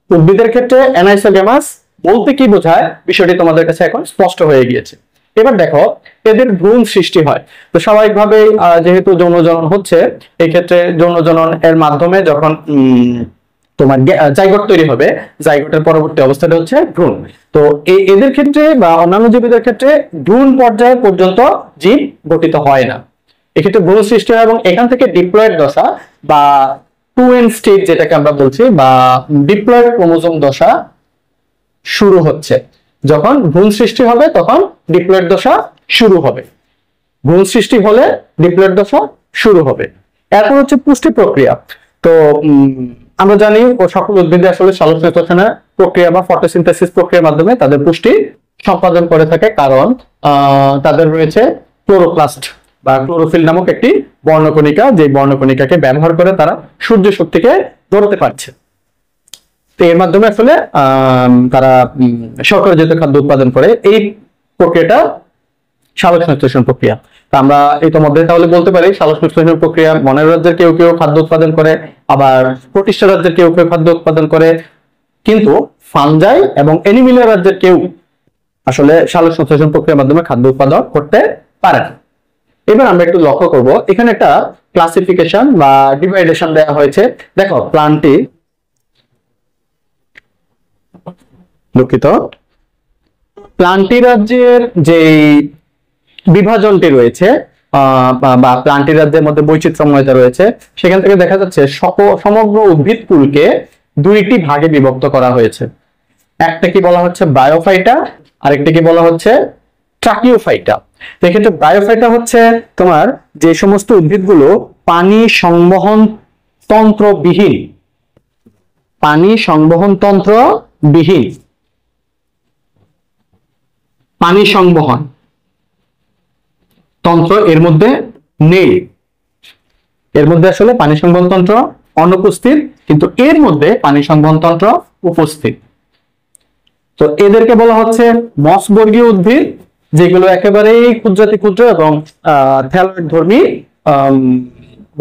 উদ্ভিদের ক্ষেত্রে অ্যানাইসোগ্যামাস বলতে কি বোঝায় বিষয়টি তোমাদের কাছে এখন স্পষ্ট হয়ে গিয়েছে। এবার দেখো, এদের ভ্রূণ সৃষ্টি হয়। তো স্বাভাবিকভাবেই যেহেতু যৌন জনন হচ্ছে, এই ক্ষেত্রে যৌন জনন এর মাধ্যমে যখন তোমার জাইগোট তৈরি হবে, জাইগোটের পরবর্তী অবস্থাটা হচ্ছে ভ্রূণ। তো এদের ক্ষেত্রে বা অন্যান্য জীবদের ক্ষেত্রে ভ্রূণ পর্যায়ে পর্যন্ত জীব গঠিত হয় না, এক্ষেত্রে ভ্রূণ সৃষ্টি হয় এবং এখান থেকে ডিপ্লয়েড দশা বা 2n স্টেজ যেটাকে আমরা বলছি বা ডিপ্লয়েড ক্রোমোজোম দশা শুরু হচ্ছে। যখন ভ্রূণ সৃষ্টি হবে তখন ডিপ্লয়েড দশা শুরু হবে, ভ্রূণ সৃষ্টি হলে ডিপ্লয়েড দশা শুরু হবে। এরপর হচ্ছে পুষ্টি প্রক্রিয়া। তো আমরা জানি সকল উদ্ভিদে আসলে সালোকসংশ্লেষণের প্রক্রিয়া বা ফটোসিনথেসিস প্রক্রিয়ার মাধ্যমে তাদের পুষ্টি সম্পাদন করে থাকে, কারণ তাদের রয়েছে ক্লোরোপ্লাস্ট বা ক্লোরোফিল নামক একটি বর্ণকণিকা, যে বর্ণকণিকাকে ব্যবহার করে তারা সূর্য শক্তিকে ধরতে পারছে। তো এর মাধ্যমে আসলে তারা শর্করাজাত খাদ্য উৎপাদন করে। এই প্রক্রিয়াটা সালোকসংশ্লেষণ প্রক্রিয়া। আমরা ইতিমধ্যে তাহলে বলতে পারি সালোকসংশ্লেষণ প্রক্রিয়া বনের রাজ্যের কেউ কেউ খাদ্য উৎপাদন করে, আবার প্রতিষ্ঠা রাজ্যের কেউ কেউ খাদ্য উৎপাদন করে, কিন্তু ফানজাই এবং অ্যানিমেলিয়া রাজ্যের কেউ আসলে সালোকসংশ্লেষণ প্রক্রিয়ার মাধ্যমে খাদ্য উৎপাদন করতে পারে না। এবার আমরা একটু লক্ষ্য করব, এখানে একটা ক্লাসিফিকেশন বা ডিভাইডেশন দেওয়া হয়েছে। দেখো, প্লান্টে, দুঃখিত, প্লান্টি রাজ্যের যে বিভাজনটি রয়েছে বা প্লান্টি রাজ্যের মধ্যে বৈচিত্র্যময়তা রয়েছে, সেখান থেকে দেখা যাচ্ছে সমগ্র উদ্ভিদ কুলকে দুইটি ভাগে বিভক্ত করা হয়েছে। একটা কি বলা হচ্ছে ব্রায়োফাইটা, আরেকটা কি বলা হচ্ছে ট্রাকিওফাইটা। এক্ষেত্রে ব্রায়োফাইটা হচ্ছে তোমার যে সমস্ত উদ্ভিদগুলো পানি সংবহন তন্ত্র বিহীন, পানি সংবহন তন্ত্র বিহীন, পানি সংবহন তন্ত্র এর মধ্যে নেই, এর মধ্যে আসলে পানি সংবহন তন্ত্র অনুপস্থিত, কিন্তু এর মধ্যে পানি সংবহন তন্ত্র উপস্থিত। তো এদেরকে বলা হচ্ছে মসবর্গীয় উদ্ভিদ, যেগুলো একেবারেই ক্ষুদ্রাতি ক্ষুদ্র এবং থ্যালয়েড ধর্মী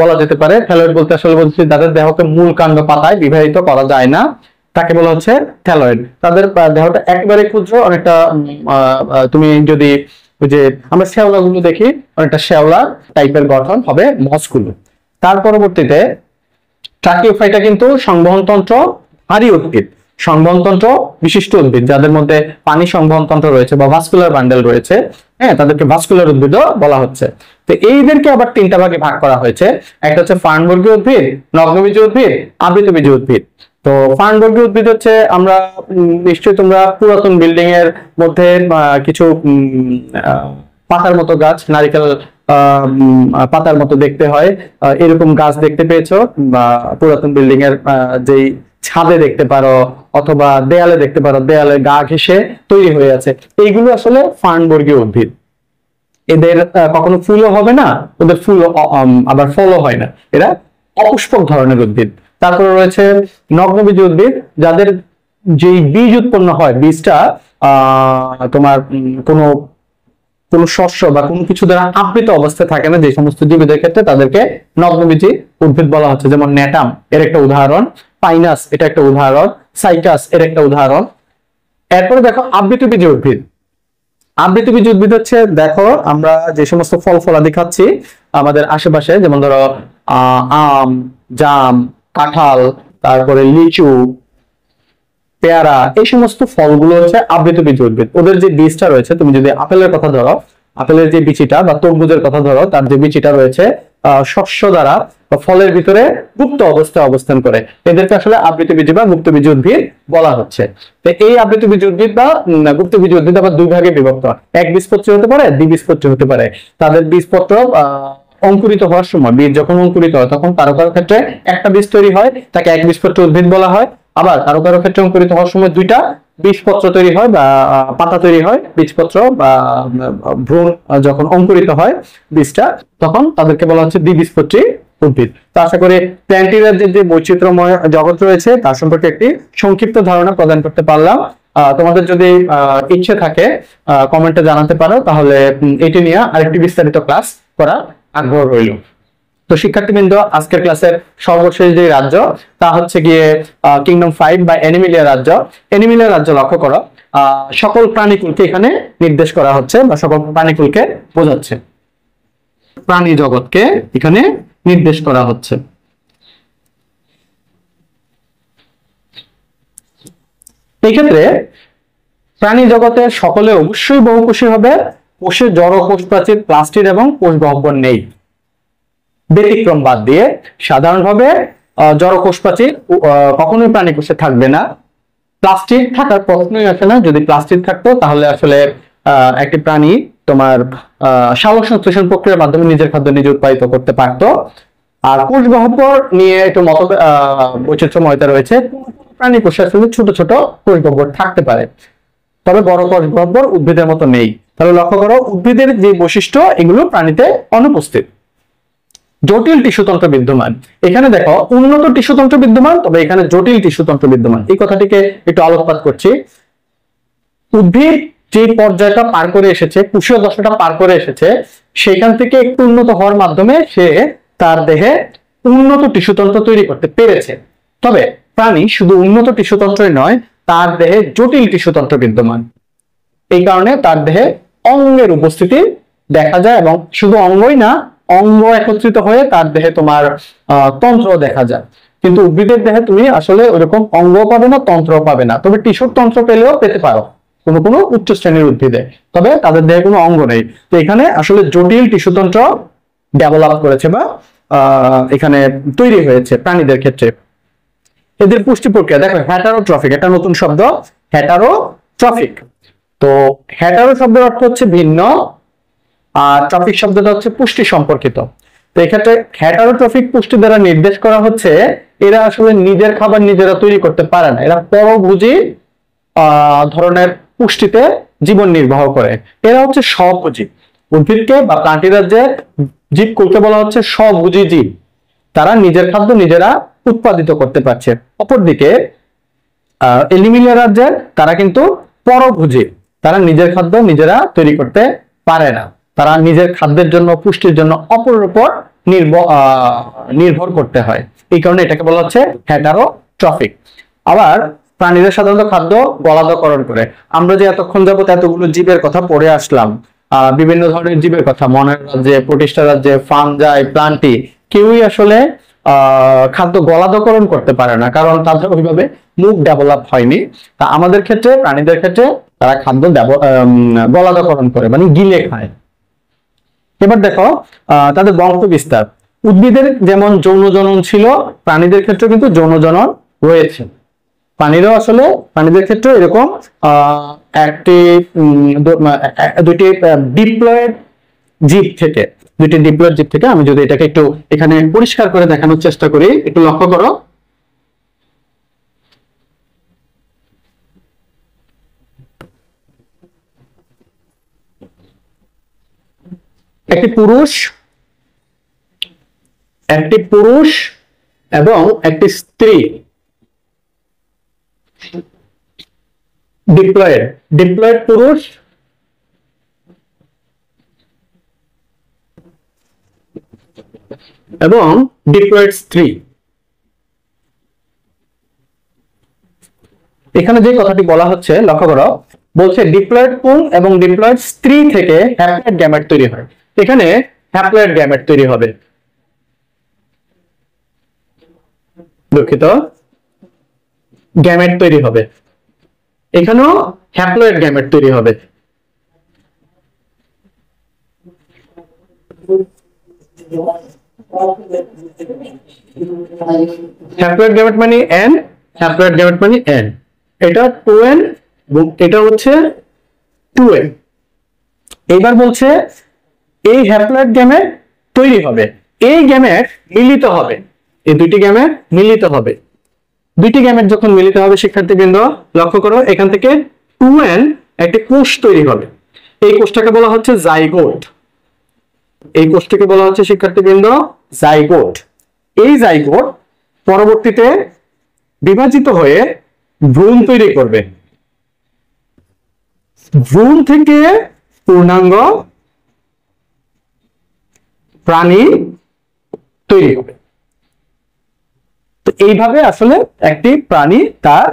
বলা যেতে পারে। থ্যালয়েড বলতে আসলে বলছি তাদের দেহকে মূল কাণ্ড পাতায় বিভাজিত করা যায় না, তাকে বলা হচ্ছে থ্যালয়েড। তাদের দেহটা একেবারে ক্ষুদ্র, অনেকটা তুমি যদি ওই যে আমরা শ্যাওলা গুলো দেখি, অনেকটা শ্যাওলা টাইপের গঠন হবে মসগুলো। তার পরবর্তীতে ট্রাকিওফাইটা কিন্তু সংবহনতন্ত্র ভারী উদ্ভিদ, সংবহনতন্ত্র বিশিষ্ট উদ্ভিদ, যাদের মধ্যে পানি সংবহনতন্ত্র রয়েছে বা ভাস্কুলার বান্ডেল রয়েছে, হ্যাঁ, তাদেরকে ভাস্কুলার উদ্ভিদও বলা হচ্ছে। তো এইদেরকে আবার তিনটা ভাগে ভাগ করা হয়েছে। একটা হচ্ছে ফার্নবর্গীয় উদ্ভিদ, নগ্নবীজী উদ্ভিদ, আবৃতবীজী উদ্ভিদ। তো ফার্নবর্গীয় উদ্ভিদ হচ্ছে, আমরা নিশ্চয়ই তোমরা পুরাতন বিল্ডিং এর মধ্যে কিছু পাতার মতো গাছ, নারিকেল পাতার মতো দেখতে হয়, এরকম গাছ দেখতে পেয়েছো, বা পুরাতন বিল্ডিং এর যেই ছাদে দেখতে পারো অথবা দেয়ালে দেখতে পারো, দেয়ালে গা ঘেঁষে তৈরি হয়ে আছে, এইগুলো আসলে ফার্নবর্গীয় উদ্ভিদ। এদের কখনো ফুলও হবে না, ওদের ফুল আবার ফলও হয় না, এরা অপুষ্পক ধরনের উদ্ভিদ। তারপরে রয়েছে নগ্নবীজী উদ্ভিদ, যাদের যে বীজ উৎপন্ন হয়, বীজটা তোমার কোনো শস্য বা কোনো কিছু দ্বারা আবৃত অবস্থায় থাকে না, যে সমস্ত জীবীদের ক্ষেত্রে তাদেরকে নগ্নবীজী উদ্ভিদ বলা হচ্ছে। যেমন ন্যাটাম এর একটা উদাহরণ, পাইনাস এটা একটা উদাহরণ, সাইকাস এর একটা উদাহরণ। এরপরে দেখো আবৃতবীজী উদ্ভিদ। আবৃতবীজী উদ্ভিদ হচ্ছে, দেখো আমরা যে সমস্ত ফল ফলাদি খাচ্ছি আমাদের আশেপাশে, যেমন ধরো আম, জাম, কাঁঠাল, তারপরে লিচু, পেয়ারা, এই সমস্ত ফলগুলো হচ্ছে আবৃতবীজী উদ্ভিদ। ওদের যে বীজটা রয়েছে, তুমি যদি আপেলের কথা ধরো, আপেলের যে বিচিটা বা তরমুজের কথা ধরো, তার যে বিচিটা রয়েছে শস্য দ্বারা বা ফলের ভিতরে গুপ্ত অবস্থায় অবস্থান করে, এদেরকে আসলে আবৃতবীজী বা গুপ্তবীজী উদ্ভিদ বলা হচ্ছে। তো এই আবৃতবীজী উদ্ভিদ বা গুপ্তবীজী উদ্ভিদ আবার দুই ভাগে বিভক্ত, এক বীজপত্রী হতে পারে, দ্বিবীজপত্রী হতে পারে। তাদের বীজপত্র অঙ্কুরিত হওয়ার সময়, বীজ যখন অঙ্কুরিত হয় তখন কারো কারো ক্ষেত্রে একটা বীজ তৈরি হয়, তাকে এক বীজপত্রী উদ্ভিদ বলা হয়। আবার কারো কারো ক্ষেত্রে অঙ্কুরিত হওয়ার সময় দুইটা বীজপত্র তৈরি হয় বা পাতা তৈরি হয়, বীজপত্র বা ভ্রূণ যখন অঙ্কুরিত হয় বীজটা, তখন তাদেরকে বলা হচ্ছে দ্বিবীজপত্রী উদ্ভিদ। তো আশা করি প্ল্যান্টেরিয়ার যে বৈচিত্র্যময় জগৎ রয়েছে তার সম্পর্কে একটি সংক্ষিপ্ত ধারণা প্রদান করতে পারলাম। তোমাদের যদি ইচ্ছে থাকে কমেন্টে জানাতে পারো, তাহলে এটি নিয়ে আরেকটি বিস্তারিত ক্লাস করা আগ্রহ রইল। তো শিক্ষার্থীবৃন্দ, আজকের ক্লাসের সর্বশেষ যে রাজ্য তা হচ্ছে গিয়ে কিংডম 5 বা অ্যানিমেলিয়া রাজ্য। অ্যানিমেলিয়া রাজ্য লক্ষ্য করো, সকল প্রাণীকুলকে এখানে নির্দেশ করা হচ্ছে বা সকল প্রাণীকুলকে বোঝাচ্ছে, প্রাণী জগৎকে এখানে নির্দেশ করা হচ্ছে। এই ক্ষেত্রে প্রাণী জগতের সকলে অবশ্যই বহুকোষী হবে, কোষে জড় কোষ প্রাচীর, প্লাস্টিড এবং কোষ গহ্বর নেই। ব্যতিক্রম বাদ দিয়ে সাধারণভাবে জড় কোষ প্রাচীর কখনোই প্রাণী কোষে থাকবে না। প্লাস্টিড থাকার প্রশ্নই আসে না। যদি প্লাস্টিড থাকতো তাহলে আসলে একটি প্রাণী তোমার সালোক সংশ্লেষণ প্রক্রিয়ার মাধ্যমে নিজের খাদ্য নিজে উৎপাদিত করতে পারতো। আর কোষ গহ্বর নিয়ে একটু মত বৈচিত্র্যময়তা রয়েছে। প্রাণী কোষে আসলে ছোট ছোট কোষ গহ্বর থাকতে পারে, তবে বড় কোষ গহ্বর উদ্ভিদের মতো নেই। তাহলে লক্ষ্য করো, উদ্ভিদের যে বৈশিষ্ট্য এগুলো প্রাণীতে অনুপস্থিত। জটিল টিস্যুতন্ত্র বিদ্যমান, এখানে দেখো উন্নত টিস্যুতন্ত্র বিদ্যমান, তবে এখানে জটিল টিস্যুতন্ত্র বিদ্যমান। এই কথাটিকে একটু আলোকপাত করছি। উদ্ভিদ যে পর্যায়টা পার করে এসেছে, কোষীয় দশাটা পার করে এসেছে, সেখান থেকে একটু উন্নত হওয়ার মাধ্যমে সে তার দেহে উন্নত টিস্যুতন্ত্র তৈরি করতে পেরেছে। তবে প্রাণী শুধু উন্নত টিস্যুতন্ত্রই নয়, তার দেহে জটিল টিস্যুতন্ত্র বিদ্যমান। এই কারণে তার দেহে অঙ্গের উপস্থিতি দেখা যায়, এবং শুধু অঙ্গই না, অঙ্গ একত্রিত হয়ে তার দেহে তোমার তন্ত্র দেখা যায়। কিন্তু উদ্ভিদের দেহে তুমি আসলে ওইরকম অঙ্গ পাবে না, তন্ত্রও পাবে না। তবে টিস্যুর তন্ত্র পেলেও পেতে পারো কোনো কোনো উচ্চ শ্রেণীর উদ্ভিদে, তবে তাদের দেহে কোনো অঙ্গ নেই। তো এখানে আসলে জটিল টিস্যুতন্ত্র ডেভেলপ করেছে বা এখানে তৈরি হয়েছে প্রাণীদের ক্ষেত্রে। এদের পুষ্টি প্রক্রিয়া দেখো, হ্যাটারোট্রফিক, এটা নতুন শব্দ, হ্যাটারোট্রফিক। তো হ্যাটারো শব্দের অর্থ হচ্ছে ভিন্ন, আর ট্রফিক শব্দটা হচ্ছে পুষ্টি সম্পর্কিত। তো এক্ষেত্রে হ্যাটারোট্রফিক পুষ্টি দ্বারা নির্দেশ করা হচ্ছে এরা আসলে নিজের খাবার নিজেরা তৈরি করতে পারে না, এরা পরভোজী ধরনের পুষ্টিতে জীবন নির্বাহ করে। এরা হচ্ছে স্বভোজী। উদ্ভিদকে বা প্রাণী রাজ্যের জীবকুলকে বলা হচ্ছে স্বভোজী জীব, তারা নিজের খাদ্য নিজেরা উৎপাদিত করতে পারছে। অপরদিকে অ্যানিমেলিয়া রাজ্যের তারা কিন্তু পরভোজী, তারা নিজের খাদ্য নিজেরা তৈরি করতে পারে না, তারা নিজের খাদ্যের জন্য, পুষ্টির জন্য অপরের উপর নির্ভর করতে হয়। এই কারণে এটাকে বলা হচ্ছে হ্যাটারোট্রফিক। আবার প্রাণীরা সাধারণত খাদ্য গলাধঃকরণ করে। আমরা যে এতক্ষণ যাবত এতগুলো জীবের কথা পড়ে আসলাম, বিভিন্ন ধরনের জীবের কথা, মনের রাজ্যে, প্রোটিস্টা রাজ্যে, ফানজাই, প্লান্টি, কেউই আসলে খাদ্য গলাধঃকরণ করতে পারে না, কারণ তাদের ওইভাবে মুখ ডেভেলপ হয়নি। তা আমাদের ক্ষেত্রে, প্রাণীদের ক্ষেত্রে তারা খাদ্য গলাধঃকরণ করে, মানে গিলে খায়। এবার দেখো তাদের বংশ বিস্তার। উদ্ভিদের যেমন যৌন জনন ছিল, প্রাণীদের ক্ষেত্রে কিন্তু যৌন জনন রয়েছে। প্রাণীরাও আসলে, প্রাণীদের ক্ষেত্রে এরকম দুইটি ডিপ্লয়েড জীব থেকে, আমি যদি এটাকে একটু এখানে পরিষ্কার করে দেখানোর চেষ্টা করি, একটু লক্ষ্য করো। একটি পুরুষ এবং একটি স্ত্রী, ডিপ্লয়েড পুরুষ এবং ডিপ্লয়েড স্ত্রী। এখানে যে কথাটি বলা হচ্ছে লক্ষ্য করো, বলছে ডিপ্লয়েড পুং এবং ডিপ্লয়েড স্ত্রী থেকে হ্যাপ্লয়েড গ্যামেট তৈরি হয়। এখানে হ্যাপ্লয়েড গ্যামেট তৈরি হবে, দুঃখিত, গ্যামেট তৈরি হবে, এখানেও হ্যাপ্লয়েড গ্যামেট তৈরি হবে। হ্যাপ্লয়েড গ্যামেট মানে এন, হ্যাপ্লয়েড গ্যামেট মানে এন, এটা 2n, এটা হচ্ছে 2n। এইবার বলছে এই হ্যাপ্লয়েড গ্যামেট তৈরি হবে, এই গ্যামেট মিলিত হবে, এই দুইটি গ্যামেট মিলিত হবে। দুইটি গ্যামেট যখন মিলিত হবে শিক্ষার্থীবৃন্দ লক্ষ্য করো, এখান থেকে 2n একটি কোষ তৈরি হবে, এই কোষটাকে বলা হচ্ছে জাইগোট। এই কোষটাকে বলা হচ্ছে শিক্ষার্থীবৃন্দ জাইগোট। এই জাইগোট পরবর্তীতে বিভাজিত হয়ে ভ্রূণ তৈরি করবে, ভ্রূণ থেকে পূর্ণাঙ্গ প্রাণী তৈরি হবে। তো এইভাবে আসলে একটি প্রাণী তার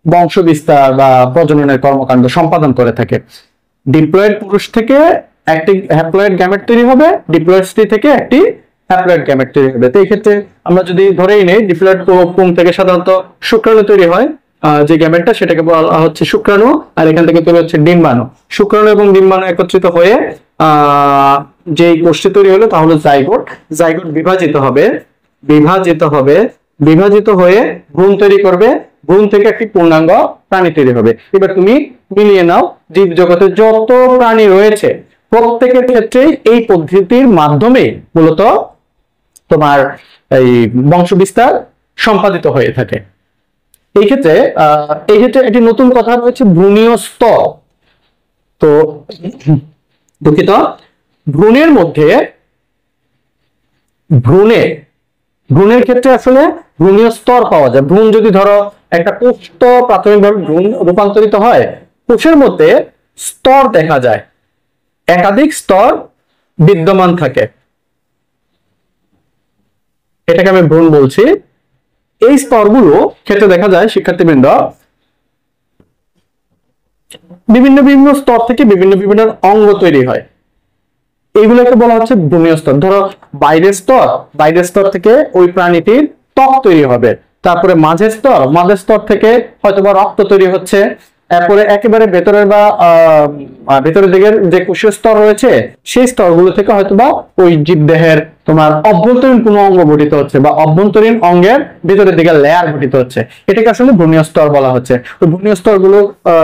বংশ বিস্তার বা প্রজননের কর্মকাণ্ড সম্পাদন করে থাকে। ডিপ্লয়েড পুরুষ থেকে একটি হ্যাপ্লয়েড গ্যামেট তৈরি হবে, ডিপ্লয়েড স্ত্রী থেকে একটি হ্যাপ্লয়েড গ্যামেট তৈরি হবে। তো এই ক্ষেত্রে আমরা যদি ধরেই নেই ডিপ্লয়েড পুং থেকে সাধারণত শুক্রাণু তৈরি হয়, যে গ্যামেটটা সেটাকে বলা হচ্ছে শুক্রাণু, আর এখান থেকে তৈরি হচ্ছে ডিম্বাণু। শুক্রাণু এবং ডিম্বাণু একত্রিত হয়ে যে কোষটি তৈরি হলো তা হলো জাইগোট। জাইগোট বিভাজিত হবে, বিভাজিত হয়ে ভ্রূণ তৈরি করবে, ভ্রূণ থেকে একটি পূর্ণাঙ্গ প্রাণী তৈরি হবে। এবার তুমি মিলিয়ে নাও, জীব জগতে যত প্রাণী রয়েছে প্রত্যেকের ক্ষেত্রে এই পদ্ধতির মাধ্যমে মূলত তোমার এই বংশ বিস্তার সম্পাদিত হয়ে থাকে। এই ক্ষেত্রে একটি নতুন কথা রয়েছে ভ্রূণীয় স্তর। তো দুঃখিত, ভ্রূণের মধ্যে ভ্রূণের ক্ষেত্রে আসলে ভ্রূণীয় স্তর পাওয়া যায়। ভ্রূণ যদি ধরো একটা কোষ তো প্রাথমিকভাবে ভ্রূণ রূপান্তরিত হয়, কোষের মধ্যে স্তর দেখা যায়, একাধিক স্তর বিদ্যমান থাকে, এটাকে আমি ভ্রূণ বলছি। এই স্তরগুলো ক্ষেত্রে দেখা যায় শিক্ষার্থীবৃন্দ বিভিন্ন বিভিন্ন স্তর থেকে বিভিন্ন বিভিন্ন অঙ্গ তৈরি হয়, এইগুলোকে বলা হচ্ছে ভ্রূণীয় স্তর। ধরো বাইরের স্তর থেকে ওই প্রাণীটির ত্বক তৈরি হবে, তারপরে মাঝের স্তর থেকে হয়তোবা রক্ত তৈরি হচ্ছে, এরপরে একেবারে ভেতরের দিকের যে কোষীয় স্তর রয়েছে সেই স্তরগুলো থেকে হয়তোবা ওই জীবদেহের তোমার অভ্যন্তরীণ কোনো অঙ্গ গঠিত হচ্ছে বা অভ্যন্তরীণ অঙ্গের ভেতরের দিকে লেয়ার গঠিত হচ্ছে, এটাকে আসলে ভ্রূণীয় স্তর বলা হচ্ছে। ওই ভ্রূণীয় স্তরগুলো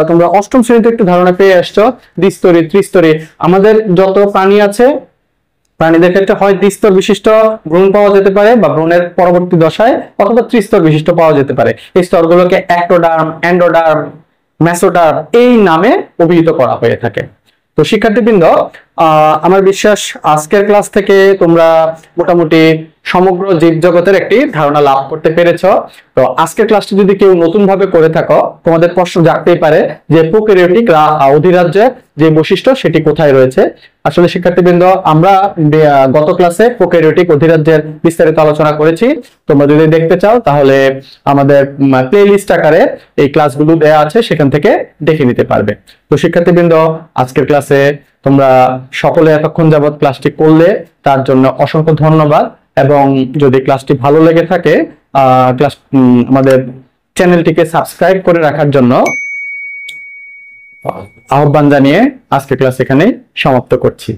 তোমরা অষ্টম শ্রেণীতে একটু ধারণা পেয়ে আসছো, দ্বিস্তরী ত্রিস্তরী। আমাদের যত প্রাণী আছে প্রাণীদের ক্ষেত্রে হয় দ্বিস্তর বিশিষ্ট ভ্রূণ পাওয়া যেতে পারে বা ভ্রূণের পরবর্তী দশায়, অথবা ত্রিস্তর বিশিষ্ট পাওয়া যেতে পারে। এই স্তরগুলোকে অ্যাক্টোডার্ম, এন্ডোডার্ম, মেসোডার্ম এই নামে অভিহিত করা হয়ে থাকে। তো শিক্ষার্থীবৃন্দ আমার বিশ্বাস আজকের ক্লাস থেকে তোমরা মোটামুটি সমগ্র জীবজগতের একটি ধারণা লাভ করতে পেরেছো। তো আজকের ক্লাসটি যদি কেউ নতুন ভাবে করে থাকো, তোমাদের প্রশ্ন জাগতেই পারে যে প্রোক্যারিওটিক অধিরাজ্যের যে বৈশিষ্ট্য সেটি কোথায় রয়েছে। আসলে শিক্ষার্থীবৃন্দ আমরা গত ক্লাসে প্রোক্যারিওটিক অধিরাজ্যের বিস্তারিত আলোচনা করেছি। তোমরা যদি দেখতে চাও তাহলে আমাদের প্লেলিস্ট আকারে এই ক্লাসগুলো দেয়া আছে, সেখান থেকে দেখে নিতে পারবে। তো শিক্ষার্থীবৃন্দ আজকের ক্লাসে তোমরা সকলে এতক্ষণ যাবত ক্লাসটি করলে তার জন্য অসংখ্য ধন্যবাদ, এবং যদি ক্লাসটি ভালো লেগে থাকে আমাদের চ্যানেলটিকে সাবস্ক্রাইব করে রাখার জন্য আহ্বান জানিয়ে আজকের ক্লাস এখানে সমাপ্ত করছি।